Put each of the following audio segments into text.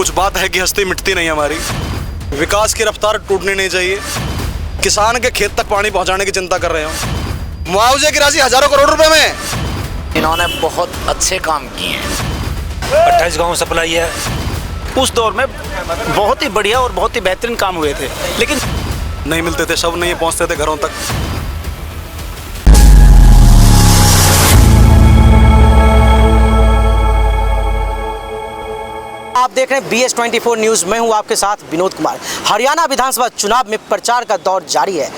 कुछ बात है कि हस्ती मिटती नहीं हमारी। विकास की रफ्तार टूटनी नहीं चाहिए। किसान के खेत तक पानी पहुंचाने की चिंता कर रहे हो। मुआवजे की राशि हजारों करोड़ रुपए में। इन्होंने बहुत अच्छे काम किए हैं। 28 गाँव सप्लाई है। उस दौर में बहुत ही बढ़िया और बहुत ही बेहतरीन काम हुए थे, लेकिन नहीं मिलते थे, सब नहीं पहुंचते थे घरों तक। आप देख रहे हैं BS24 न्यूज़। मैं हूं आपके साथ विनोद कुमार। हरियाणा विधानसभा चुनाव में प्रचार का दौर जारी है।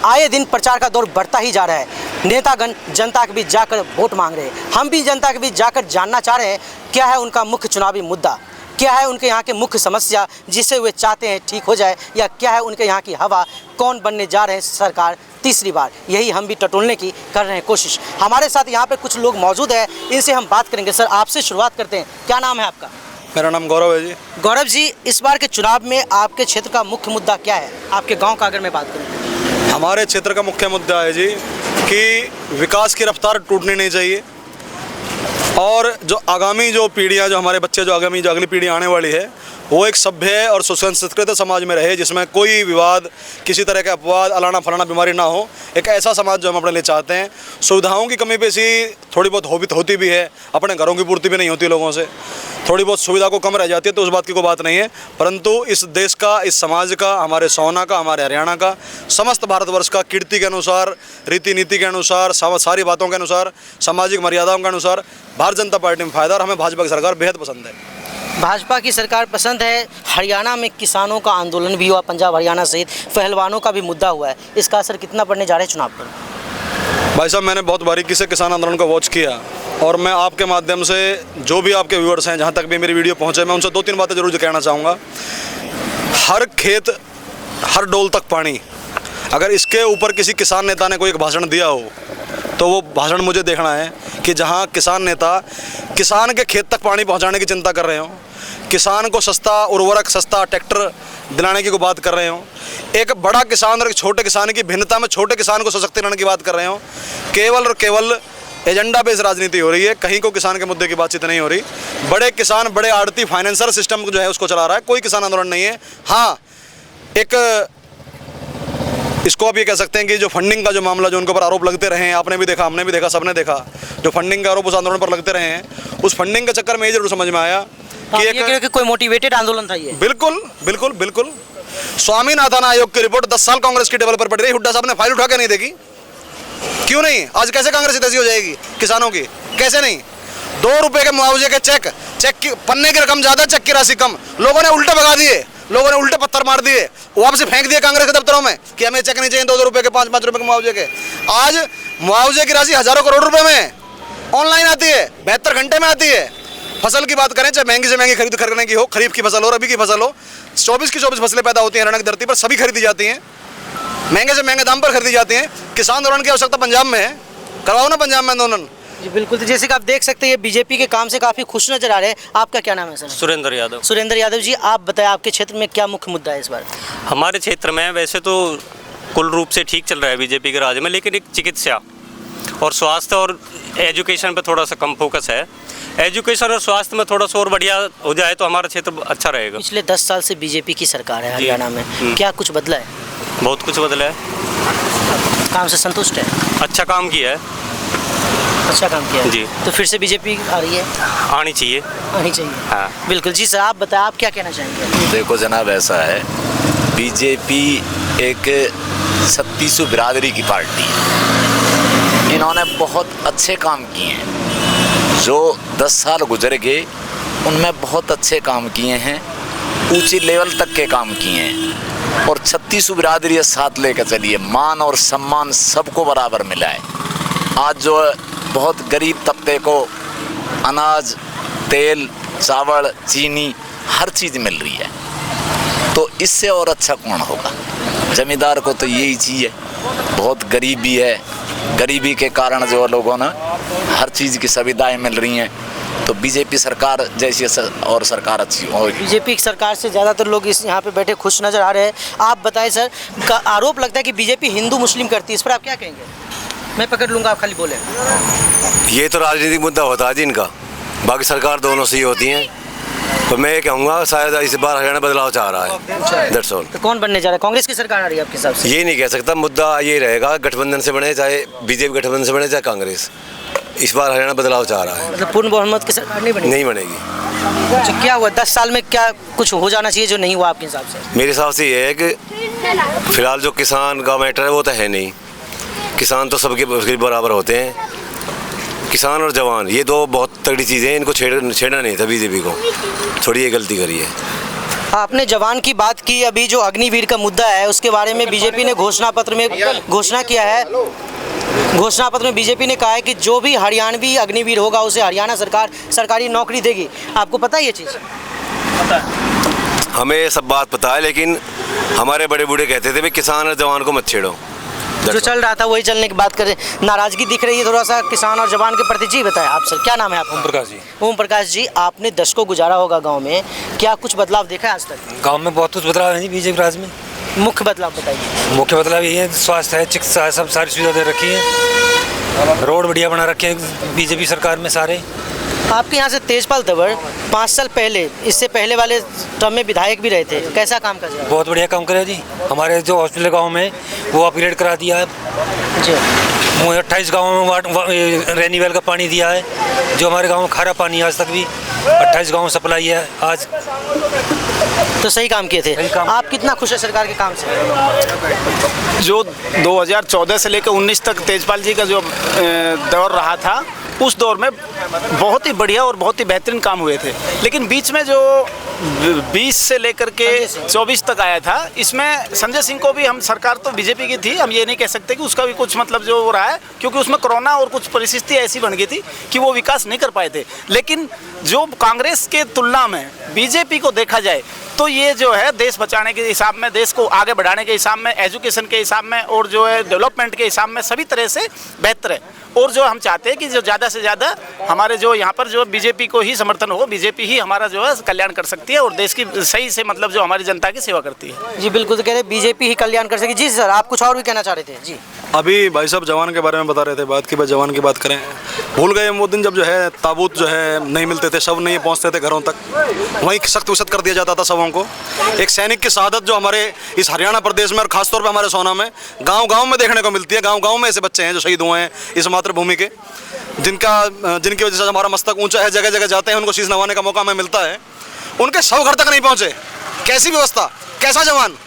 आए दिन प्रचार का दौर बढ़ता ही जा रहा है। नेतागण जनता के बीच जाकर वोट मांग रहे हैं। हम भी जनता के बीच जाकर जानना चाह रहे हैं क्या है उनका मुख्य चुनावी मुद्दा, क्या है उनके यहाँ के मुख्य समस्या जिसे वे चाहते हैं ठीक हो जाए, या क्या है उनके यहाँ की हवा, कौन बनने जा रहे हैं सरकार तीसरी बार। यही हम भी टटोलने की कर रहे हैं कोशिश। हमारे साथ यहाँ पे कुछ लोग मौजूद हैं, इनसे हम बात करेंगे। सर, आपसे शुरुआत करते हैं। क्या नाम है आपका? मेरा नाम गौरव है जी। गौरव जी, इस बार के चुनाव में आपके क्षेत्र का मुख्य मुद्दा क्या है? आपके गांव का अगर मैं बात करूं। हमारे क्षेत्र का मुख्य मुद्दा है जी कि विकास की रफ्तार टूटनी नहीं चाहिए, और जो आगामी जो पीढ़ियां, जो हमारे बच्चे, जो अगली पीढ़ी आने वाली है, वो एक सभ्य और सुसंस्कृत समाज में रहे, जिसमें कोई विवाद, किसी तरह के अपवाद, अलाना फलाना बीमारी ना हो। एक ऐसा समाज जो हम अपने लिए चाहते हैं। सुविधाओं की कमी पेशी थोड़ी बहुत होती भी है, अपने घरों की पूर्ति भी नहीं होती लोगों से, थोड़ी बहुत सुविधा को कम रह जाती है, तो उस बात की कोई बात नहीं है। परंतु इस देश का, इस समाज का, हमारे सोना का, हमारे हरियाणा का, समस्त भारतवर्ष का कीर्ति के अनुसार, रीति नीति के अनुसार, सारी बातों के अनुसार, सामाजिक मर्यादाओं के अनुसार भारतीय जनता पार्टी में फ़ायदा, और हमें भाजपा की सरकार बेहद पसंद है। भाजपा की सरकार पसंद है। हरियाणा में किसानों का आंदोलन भी हुआ, पंजाब हरियाणा सहित पहलवानों का भी मुद्दा हुआ है। इसका असर कितना पड़ने जा रहा है चुनाव पर? भाई साहब, मैंने बहुत बारीकी से किसान आंदोलन को वॉच किया, और मैं आपके माध्यम से जो भी आपके व्यूअर्स हैं, जहाँ तक भी मेरी वीडियो पहुँचे, मैं उनसे 2-3 बातें जरूर कहना चाहूँगा। हर खेत, हर डोल तक पानी, अगर इसके ऊपर किसी किसान नेता ने कोई एक भाषण दिया हो, तो वो भाषण मुझे देखना है कि जहाँ किसान नेता किसान के खेत तक पानी पहुँचाने की चिंता कर रहे हो, किसान को सस्ता उर्वरक, सस्ता ट्रैक्टर दिलाने की कोई बात कर रहे हो, एक बड़ा किसान और एक छोटे किसान की भिन्नता में छोटे किसान को सशक्त बनाने की बात कर रहे हो। केवल और केवल एजेंडा बेस्ड राजनीति हो रही है, कहीं को किसान के मुद्दे की बातचीत नहीं हो रही। बड़े किसान, बड़े आड़ती फाइनेंसर सिस्टम जो है उसको चला रहा है, कोई किसान आंदोलन नहीं है। हाँ, एक इसको आप ये कह सकते हैं कि जो फंडिंग का जो मामला, जो उनके ऊपर आरोप लगते रहे हैं, आपने भी देखा, हमने भी देखा, सबने देखा, जो फंडिंग का आरोप उस आंदोलन पर लगते रहे हैं, उस फंडिंग के चक्कर में ये जरूर समझ में आया कि एक कोई मोटिवेटेड आंदोलन था ये। बिल्कुल बिल्कुल बिल्कुल। स्वामीनाथन आयोग की रिपोर्ट 10 साल कांग्रेस की टेबल पर पड़ी रही, हुड्डा साहब ने फाइल उठा के नहीं देखी। क्यों नहीं? आज कैसे कांग्रेस इतनी हो जाएगी किसानों की? कैसे नहीं? 2 रुपए के मुआवजे के चेक की पन्ने की रकम ज्यादा, चेक की राशि कम। लोगों ने उल्टे भगा दिए, लोगों ने उल्टे पत्थर मार दिए, वापस फेंक दिए कांग्रेस के दफ्तरों में कि हमें चेक नहीं चाहिए 2-2 रुपए के, 5-5 रुपए के मुआवजे के। आज मुआवजे की राशि हजारों करोड़ रुपए में ऑनलाइन आती है, 72 घंटे में आती है। फसल की बात करें, चाहे महंगी से महंगी खरीद करने की हो, खरीफ की फसल हो, रबी की फसल हो, 24 की 24 फसलें पैदा होती हैं हरियाणा की धरती पर, सभी खरीदी जाती हैं, महंगे से महंगे दाम पर खरीदी जाती हैं। किसान आंदोलन की आवश्यकता पंजाब में है, करवाओ ना पंजाब में आंदोलन। जी बिल्कुल। तो जैसे कि आप देख सकते हैं, ये बीजेपी के काम से काफ़ी खुश नजर आ रहे हैं। आपका क्या नाम है सर? सुरेंद्र यादव। सुरेंद्र यादव जी, आप बताएं आपके क्षेत्र में क्या मुख्य मुद्दा है इस बार? हमारे क्षेत्र में वैसे तो कुल रूप से ठीक चल रहा है बीजेपी के राज में, लेकिन एक चिकित्सा और स्वास्थ्य और एजुकेशन पे थोड़ा सा कम फोकस है। एजुकेशन और स्वास्थ्य में थोड़ा सा और बढ़िया हो जाए तो हमारा क्षेत्र अच्छा रहेगा। पिछले 10 साल से बीजेपी की सरकार है हरियाणा में, क्या कुछ बदला है? बहुत कुछ बदला है। काम से संतुष्ट है? अच्छा काम किया है। अच्छा काम किया है जी। तो फिर से बीजेपी आ रही है? आनी चाहिए। आनी चाहिए, हाँ बिल्कुल। जी सर, आप बताएं आप क्या कहना चाहेंगे? देखो जनाब, ऐसा है, बीजेपी एक 36 बिरादरी की पार्टी है। इन्होंने बहुत अच्छे काम किए हैं। जो 10 साल गुजर गए उनमें बहुत अच्छे काम किए हैं, ऊंची लेवल तक के काम किए हैं, और 36 बिरादरी साथ लेकर चलिए, मान और सम्मान सबको बराबर मिला है। आज जो बहुत गरीब तबके को अनाज, तेल, चावल, चीनी, हर चीज़ मिल रही है, तो इससे और अच्छा कौन होगा? जमींदार को तो यही चाहिए। बहुत गरीबी है, गरीबी के कारण जो लोगों ने हर चीज़ की सुविधाएं मिल रही हैं, तो बीजेपी सरकार जैसी और सरकार अच्छी हो। बीजेपी की सरकार से ज़्यादातर लोग इस यहाँ पे बैठे खुश नज़र आ रहे हैं। आप बताएं सर, का आरोप लगता है कि बीजेपी हिंदू मुस्लिम करती है, इस पर आप क्या कहेंगे? मैं पकड़ लूँगा, आप खाली बोले। ये तो राजनीतिक मुद्दा होता है जी इनका, बाकी सरकार दोनों से ही होती हैं। तो मैं ये कहूँगा शायद इस बार हरियाणा बदलाव चाह रहा है, दैट्स ऑल। तो कौन बनने जा रहा है? कांग्रेस की सरकार आ रही है आपके हिसाब से? ये नहीं कह सकता, मुद्दा ये रहेगा गठबंधन से बने, चाहे बीजेपी गठबंधन से बने चाहे कांग्रेस, इस बार हरियाणा बदलाव चाह रहा है। मतलब पूर्ण बहुमत की सरकार नहीं बनेगी? नहीं बनेगी। अच्छा, क्या हुआ 10 साल में, क्या कुछ हो जाना चाहिए जो नहीं हुआ आपके हिसाब से? मेरे हिसाब से ये है कि फिलहाल जो किसान का मैटर है वो तो है नहीं, किसान तो सबके बराबर होते हैं। किसान और जवान ये दो बहुत तगड़ी चीज़ें हैं, इनको छेड़ना नहीं था बीजेपी को, थोड़ी ये गलती करी है। आपने जवान की बात की, अभी जो अग्निवीर का मुद्दा है उसके बारे में बीजेपी ने घोषणा पत्र में घोषणा किया है। घोषणा पत्र में बीजेपी ने कहा है कि जो भी हरियाणवी अग्निवीर होगा उसे हरियाणा सरकार सरकारी नौकरी देगी। आपको पता है ये चीज़? हमें ये सब बात पता है, लेकिन हमारे बड़े बूढ़े कहते थे भाई किसान और जवान को मत छेड़ो। जो चल रहा था वही चलने की बात करें, नाराजगी दिख रही है थोड़ा सा किसान और जवान के प्रति। जी बताएं आप सर, क्या नाम है आपका? ओम प्रकाश जी। ओम प्रकाश जी, आपने दशकों गुजारा होगा गांव में, क्या कुछ बदलाव देखा है आज तक? गांव में बहुत कुछ बदलाव है जी बीजेपी राज में। मुख्य बदलाव बताइए। मुख्य बदलाव ये है, स्वास्थ्य है, चिकित्सा है, सब सारी सुविधा दे रखी है, रोड बढ़िया बना रखे हैं बीजेपी सरकार में सारे। आपके यहाँ से तेजपाल तंवर 5 साल पहले, इससे पहले वाले टर्म में विधायक भी रहे थे, कैसा काम कर रहे हैं? बहुत बढ़िया काम करे जी। हमारे जो हॉस्पिटल गाँव में वो अपग्रेड करा दिया है जी। 28 गाँव में रेनी वेल का पानी दिया है, जो हमारे गाँव में खारा पानी आज तक भी 28 गाँव सप्लाई है आज। तो सही काम किए थे। आप कितना खुश है सरकार के काम से? जो 2014 से लेकर 19 तक तेजपाल जी का जो दौर रहा था, उस दौर में बहुत ही बढ़िया और बहुत ही बेहतरीन काम हुए थे। लेकिन बीच में जो 20 से लेकर के 24 तक आया था, इसमें संजय सिंह को भी, हम सरकार तो बीजेपी की थी, हम ये नहीं कह सकते कि उसका भी कुछ मतलब जो हो रहा है, क्योंकि उसमें कोरोना और कुछ परिस्थिति ऐसी बन गई थी कि वो विकास नहीं कर पाए थे। लेकिन जो कांग्रेस के तुलना में बीजेपी को देखा जाए तो ये जो है देश बचाने के हिसाब में, देश को आगे बढ़ाने के हिसाब में, एजुकेशन के हिसाब में और जो है डेवलपमेंट के हिसाब में सभी तरह से बेहतर है। और जो हम चाहते हैं कि जो ज़्यादा से ज़्यादा हमारे जो यहाँ पर जो बीजेपी को ही समर्थन हो, बीजेपी ही हमारा जो है कल्याण कर सकती है और देश की सही से मतलब जो हमारी जनता की सेवा करती है। जी बिल्कुल, तो कह रहे बीजेपी ही कल्याण कर सकेगी। जी सर, आप कुछ और भी कहना चाह रहे थे? जी अभी भाई साहब जवान के बारे में बता रहे थे, बात की भाई जवान की बात करें, भूल गए वो दिन जब जो है ताबूत जो है नहीं मिलते थे, शव नहीं पहुंचते थे घरों तक, वहीं सख्त वसत कर दिया जाता था शवों को। एक सैनिक की शहादत जो हमारे इस हरियाणा प्रदेश में और खासतौर पर हमारे सोना में गांव-गांव में देखने को मिलती है। गांव-गांव में ऐसे बच्चे हैं जो शहीद हुए हैं इस मातृभूमि के, जिनकी वजह से हमारा मस्तक ऊंचा है, जगह जगह जाते हैं, उनको शीश नवाने का मौका हमें मिलता है, उनके शव घर तक नहीं पहुंचे। कैसी व्यवस्था, कैसा जवान?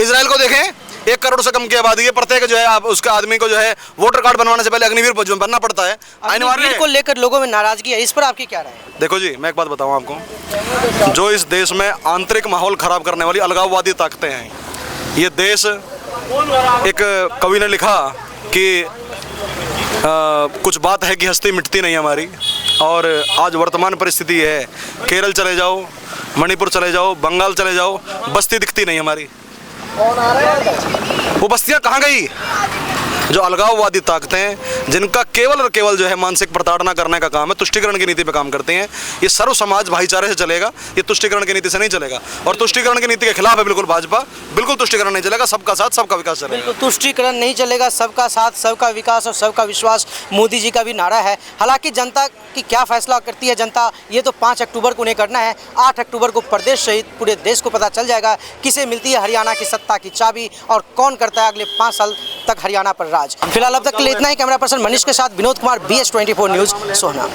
इजराइल को देखें, 1 करोड़ से कम की आबादी है, प्रत्येक जो है आप उसका आदमी को जो है वोटर कार्ड बनवाने से पहले अग्निवीर बनना पड़ता है। अग्निवीर को लेकर लोगों में नाराजगी है, इस पर आपकी क्या राय है? देखो जी, मैं एक बात बताऊं आपको, जो इस देश में आंतरिक माहौल खराब करने वाली अलगाववादी ताकतें हैं, ये देश, एक कवि ने लिखा कि कुछ बात है कि हस्ती मिटती नहीं हमारी, और आज वर्तमान परिस्थिति है, केरल चले जाओ, मणिपुर चले जाओ, बंगाल चले जाओ, बस्ती दिखती नहीं हमारी। वो बस्तियां कहाँ गई? जो अलगाववादी ताकतें, जिनका केवल और केवल जो है मानसिक प्रताड़ना करने का काम है, तुष्टिकरण की नीति पे काम करते हैं। ये सर्व समाज भाईचारे से चलेगा, ये तुष्टिकरण की नीति से नहीं चलेगा। और तुष्टिकरण की नीति के खिलाफ है बिल्कुल भाजपा, बिल्कुल तुष्टिकरण नहीं चलेगा, सबका साथ सबका विकास चलेगा। बिल्कुल तुष्टिकरण नहीं चलेगा, सबका साथ सबका विकास और सबका विश्वास मोदी जी का भी नारा है। हालांकि जनता की क्या फैसला करती है जनता, ये तो 5 अक्टूबर को उन्हें करना है। 8 अक्टूबर को प्रदेश सहित पूरे देश को पता चल जाएगा किसे मिलती है हरियाणा की सत्ता की चाबी और कौन करता है अगले 5 साल तक हरियाणा पर राज। फिलहाल अब तक के लिए इतना ही। कैमरा पर्सन मनीष के साथ विनोद कुमार, BS24 न्यूज़, सोहना।